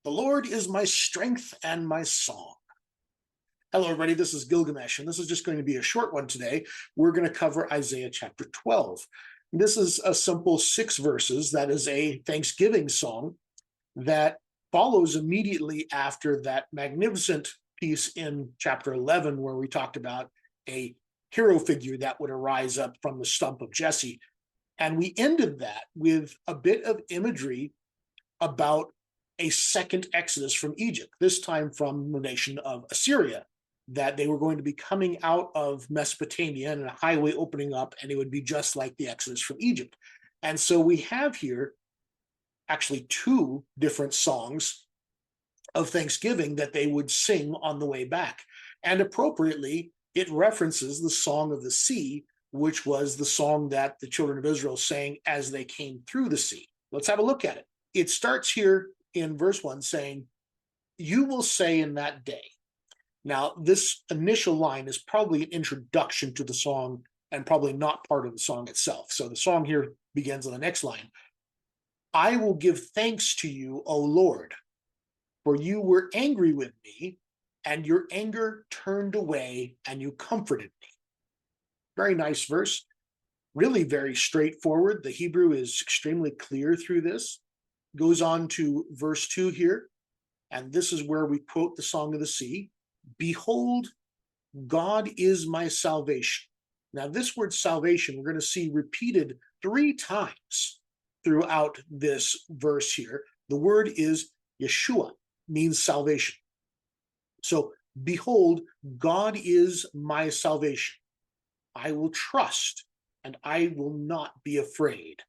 The Lord is my strength and my song. Hello, everybody. This is Gilgamesh, and this is just going to be a short one today. We're going to cover Isaiah chapter 12. This is a simple 6 verses that is a Thanksgiving song that follows immediately after that magnificent piece in chapter 11, where we talked about a hero figure that would arise up from the stump of Jesse. And we ended that with a bit of imagery about a second exodus from Egypt, this time from the nation of Assyria, that they were going to be coming out of Mesopotamia and a highway opening up, and it would be just like the exodus from Egypt. And so we have here actually 2 different songs of Thanksgiving that they would sing on the way back. And appropriately, it references the Song of the Sea, which was the song that the children of Israel sang as they came through the sea. Let's have a look at it. It starts here in verse 1 saying, "You will say in that day." Now, this initial line is probably an introduction to the song and probably not part of the song itself. So the song here begins on the next line. "I will give thanks to you, O Lord, for you were angry with me, and your anger turned away, and you comforted me." Very nice verse. Really very straightforward. The Hebrew is extremely clear through this. Goes on to verse 2 here, and this is where we quote the Song of the Sea. "Behold, God is my salvation." Now, this word salvation we're going to see repeated 3 times throughout this verse here. The word is Yeshua, means salvation. So, behold, God is my salvation. I will trust and I will not be afraid.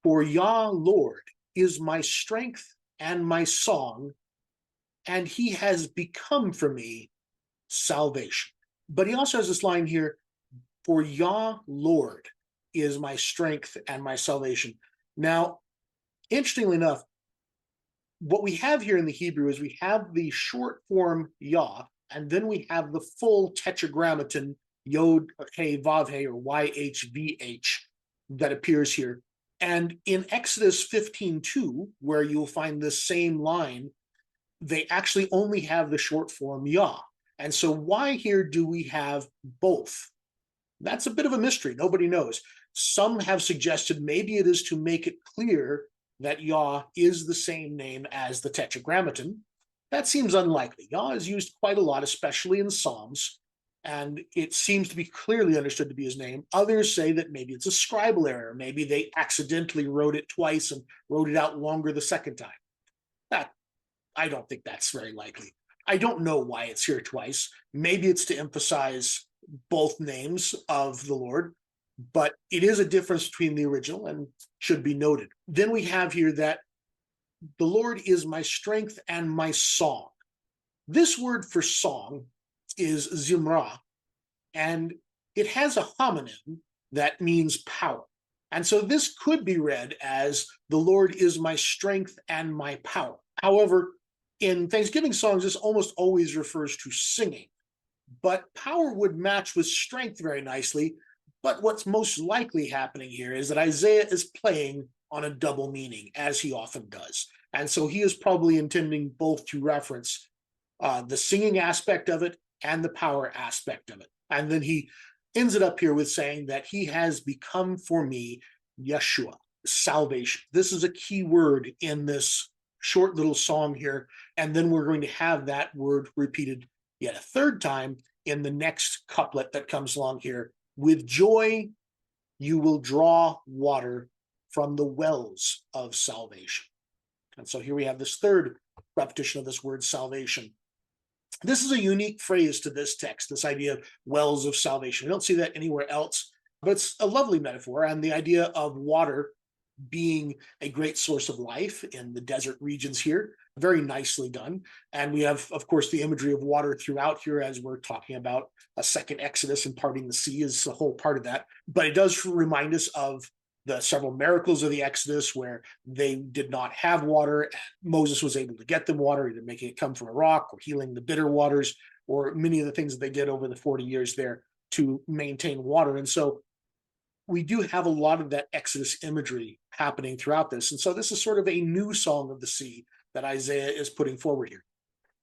For Yah, Lord, is my strength and my song, and he has become for me salvation. But he also has this line here, "For Yah, Lord, is my strength and my salvation." Now, interestingly enough, what we have here in the Hebrew is we have the short form Yah, and then we have the full tetragrammaton Yod, He, Vav, He, or YHVH that appears here. And in Exodus 15:2, where you'll find this same line, they actually only have the short form Yah. And so why here do we have both? That's a bit of a mystery. Nobody knows. Some have suggested maybe it is to make it clear that Yah is the same name as the tetragrammaton. That seems unlikely. Yah is used quite a lot, especially in Psalms, and it seems to be clearly understood to be his name. Others say that maybe it's a scribal error. Maybe they accidentally wrote it twice and wrote it out longer the second time. I don't think that's very likely. I don't know why it's here twice. Maybe it's to emphasize both names of the Lord, but it is a difference between the original and should be noted. Then we have here that the Lord is my strength and my song. This word for song is zimra, and it has a homonym that means power. And so this could be read as the Lord is my strength and my power. However, in Thanksgiving songs, this almost always refers to singing, but power would match with strength very nicely. But what's most likely happening here is that Isaiah is playing on a double meaning, as he often does. And so he is probably intending both to reference the singing aspect of it and the power aspect of it. And then he ends it up here with saying that he has become for me Yeshua, salvation. This is a key word in this short little song here. And then we're going to have that word repeated yet a 3rd time in the next couplet that comes along here. "With joy you will draw water from the wells of salvation." And so here we have this 3rd repetition of this word salvation. This is a unique phrase to this text, this idea of wells of salvation. We don't see that anywhere else, but it's a lovely metaphor. And the idea of water being a great source of life in the desert regions here, very nicely done. And we have, of course, the imagery of water throughout here as we're talking about a second exodus, and parting the sea is a whole part of that. But it does remind us of the several miracles of the Exodus where they did not have water, and Moses was able to get them water, either making it come from a rock or healing the bitter waters, or many of the things that they did over the 40 years there to maintain water. And so we do have a lot of that Exodus imagery happening throughout this. And so this is sort of a new song of the sea that Isaiah is putting forward here.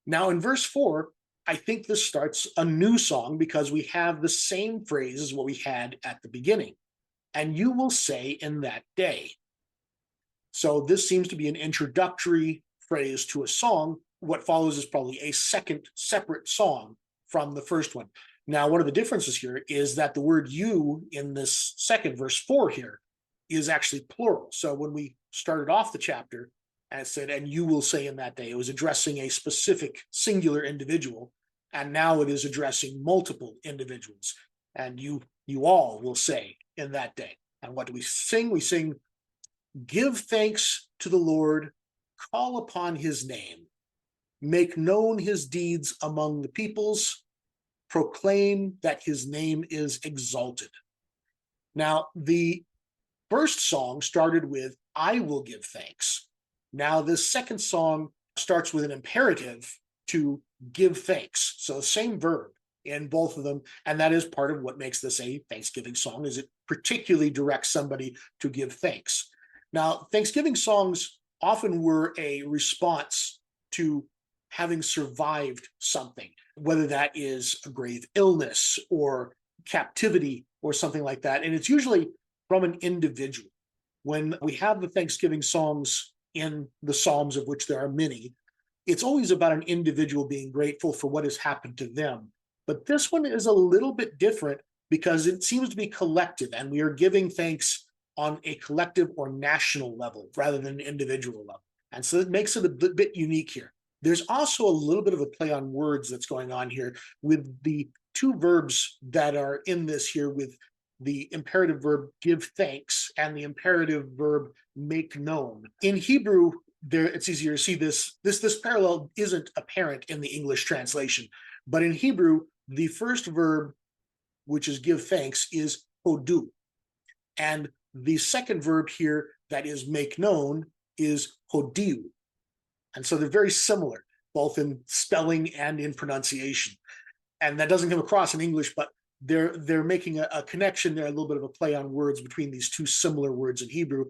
Now, in verse 4, I think this starts a new song because we have the same phrase as what we had at the beginning. And you will say in that day. So this seems to be an introductory phrase to a song. What follows is probably a second separate song from the first one. Now, one of the differences here is that the word you in this second verse 4 here is actually plural. So when we started off the chapter and it said, and you will say in that day, it was addressing a specific singular individual. And now it is addressing multiple individuals. And you all will say in that day. And what do we sing? We sing, give thanks to the Lord, call upon his name, make known his deeds among the peoples, proclaim that his name is exalted. Now, the first song started with, I will give thanks. Now, this second song starts with an imperative to give thanks. So the same verb in both of them, and that is part of what makes this a Thanksgiving song, is it particularly directs somebody to give thanks. Now, Thanksgiving songs often were a response to having survived something, whether that is a grave illness or captivity or something like that. And it's usually from an individual. When we have the Thanksgiving songs in the Psalms, of which there are many, it's always about an individual being grateful for what has happened to them. But this one is a little bit different because it seems to be collective, and we are giving thanks on a collective or national level rather than an individual level. And so it makes it a bit unique here. There's also a little bit of a play on words that's going on here with the two verbs that are in this here, with the imperative verb give thanks and the imperative verb make known. In Hebrew, there it's easier to see this parallel isn't apparent in the English translation, but in Hebrew, the first verb, which is give thanks, is hodu. And the second verb here that is make known is hodiu. And so they're very similar, both in spelling and in pronunciation. And that doesn't come across in English, but they're making a connection there, a little bit of a play on words between these two similar words in Hebrew.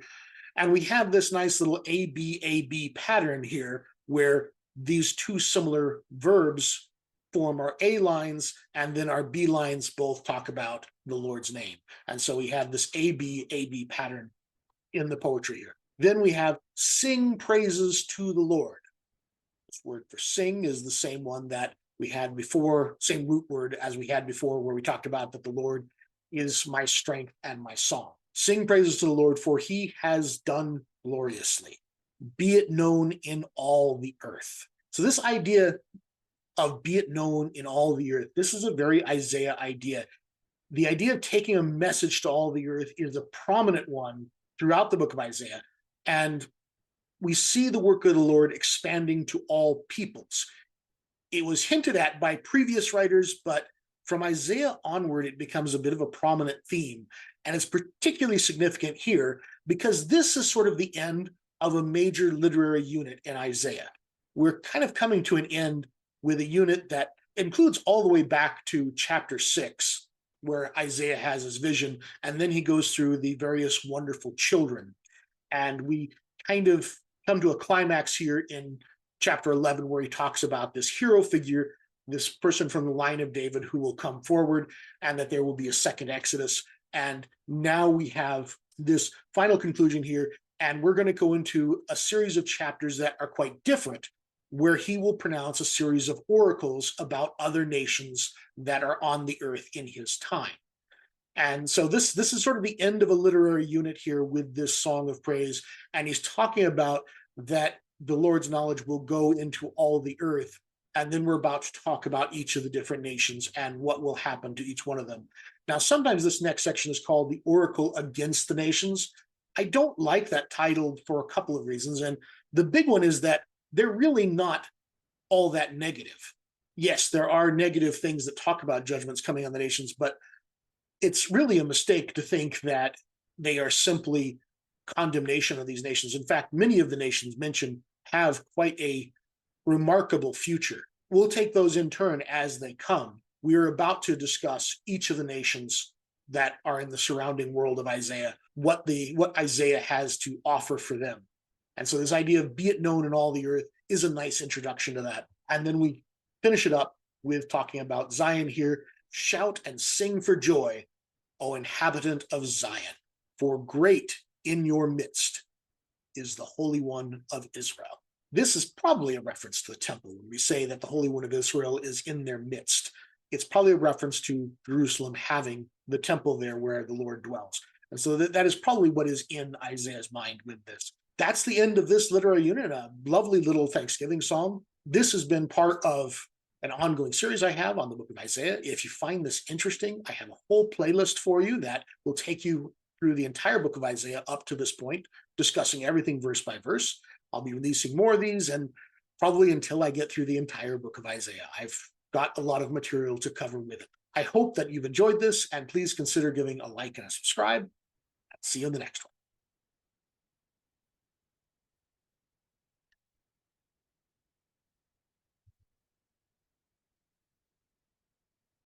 And we have this nice little A-B pattern here, where these two similar verbs form our A lines, and then our B lines both talk about the Lord's name. And so we have this A-B pattern in the poetry here. Then we have sing praises to the Lord. This word for sing is the same one that we had before, same root word as we had before, where we talked about that the Lord is my strength and my song. Sing praises to the Lord, for he has done gloriously. Be it known in all the earth. So this idea of be it known in all the earth, this is a very Isaiah idea. The idea of taking a message to all the earth is a prominent one throughout the book of Isaiah. And we see the work of the Lord expanding to all peoples. It was hinted at by previous writers, but from Isaiah onward, it becomes a bit of a prominent theme. And it's particularly significant here because this is sort of the end of a major literary unit in Isaiah. We're kind of coming to an end with a unit that includes all the way back to chapter 6, where Isaiah has his vision, and then he goes through the various wonderful children. And we kind of come to a climax here in chapter 11, where he talks about this hero figure, this person from the line of David who will come forward, and that there will be a second Exodus. And now we have this final conclusion here, and we're going to go into a series of chapters that are quite different, where he will pronounce a series of oracles about other nations that are on the earth in his time. And so this is sort of the end of a literary unit here with this song of praise. And he's talking about that the Lord's knowledge will go into all the earth. And then we're about to talk about each of the different nations and what will happen to each one of them. Now, sometimes this next section is called the Oracle Against the Nations. I don't like that title for a couple of reasons. And the big one is that they're really not all that negative. Yes, there are negative things that talk about judgments coming on the nations, but it's really a mistake to think that they are simply condemnation of these nations. In fact, many of the nations mentioned have quite a remarkable future. We'll take those in turn as they come. We are about to discuss each of the nations that are in the surrounding world of Isaiah, what Isaiah has to offer for them. And so this idea of be it known in all the earth is a nice introduction to that. And then we finish it up with talking about Zion here. Shout and sing for joy, O inhabitant of Zion, for great in your midst is the Holy One of Israel. This is probably a reference to the temple. When we say that the Holy One of Israel is in their midst, it's probably a reference to Jerusalem having the temple there where the Lord dwells. And so that is probably what is in Isaiah's mind with this. That's the end of this literary unit, a lovely little Thanksgiving psalm. This has been part of an ongoing series I have on the book of Isaiah. If you find this interesting, I have a whole playlist for you that will take you through the entire book of Isaiah up to this point, discussing everything verse by verse. I'll be releasing more of these, and probably until I get through the entire book of Isaiah. I've got a lot of material to cover with it. I hope that you've enjoyed this, and please consider giving a like and a subscribe. See you in the next one.